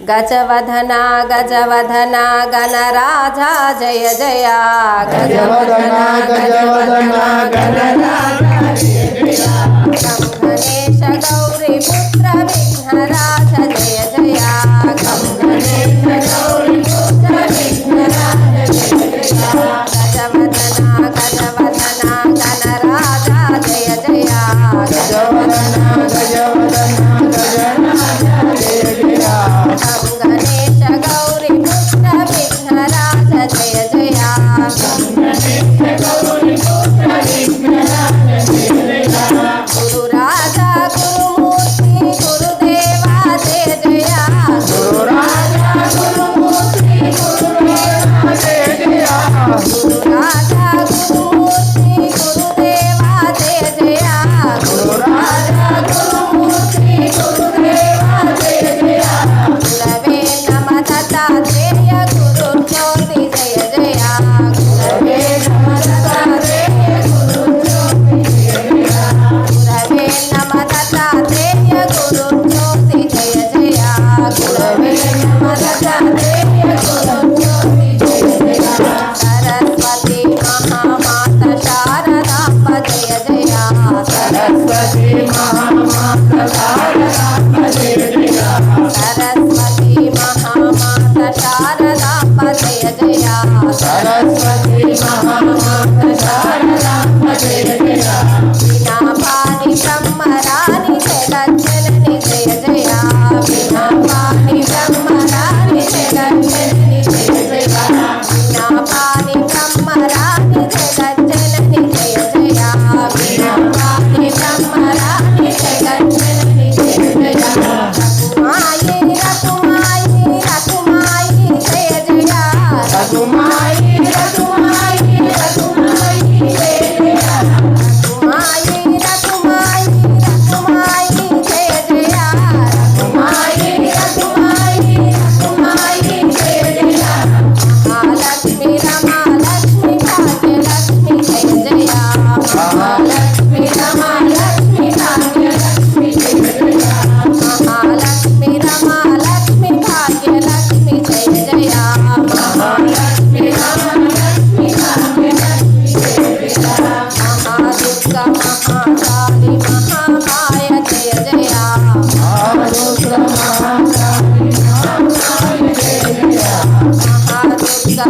गजवदना गजवदना गणराजा जय जय गजवदना गजवदना गणराजा जय जय गं गणेश गौरी पुत्र विघ्नराज जय जय गं गणेश गौरी पुत्र विघ्नराज जय जय गजवदना गजवदना गणराजा जय जय गजवदना गजवदना गणराजा जय जय गणेश गौरी पुत्र विघ्नराज जय जय गौरी पुत्र विघ्नराज जय जय गुरु राजा गुरुमूर्ति गुरुदेवा जय जय गुरु राजा गुरुमूर्ति गुरुदेवा जय जय गुरु राजा गुरुमूर्ति गुरुदेवा जय जय गुरु राजा गुरुमूर्ति गुरुदेवा जय जय गुरवे नमः दत्तात्रेय गुरु ज्योति जय जय गुरवे नमः दत्तात्रेय गुरु ज्योति जय जय गुरवे नमः दत्तात्रेय गुरु ज्योति जय जय गुरवे नमः दत्तात्रेय गुरु ज्योति जय जय सरस्वती महामाता शारदांब जय जय सरस्वती महामाता शारदांब जय जय सरस्वती महामाता शारदांब जय जय सरस्वती महामाता शारदांब जय जय बिना पानी ब्रह्मरानी जगज्जननी जय जय बिना पानी ब्रह्मरानी जगज्जननी जय जय बिना पानी ब्रह्मरानी जगज्जननी जय जय बिना पानी ब्रह्मरानी जगज्जननी जय जय रघुमाई रघुमाई रघुमाई जय जय रघुमाई रघुमाई रघुमाई जय जय रघुमाई रघुमाई रघुमाई जय जय रघुमाई रघुमाई रघुमाई जय जय महालक्ष्मी रमालक्ष्मी भाग्यलक्ष्मी जय जय महालक्ष्मी रमालक्ष्मी भाग्यलक्ष्मी जय जय महालक्ष्मी रमालक्ष्मी भाग्यलक्ष्मी जय जय महालक्ष्मी रमालक्ष्मी भाग्यलक्ष्मी जय जय महादुर्गा महाकाली महामाय जय जय महादुर्गा महाकाली महामाय जय जय महादुर्गा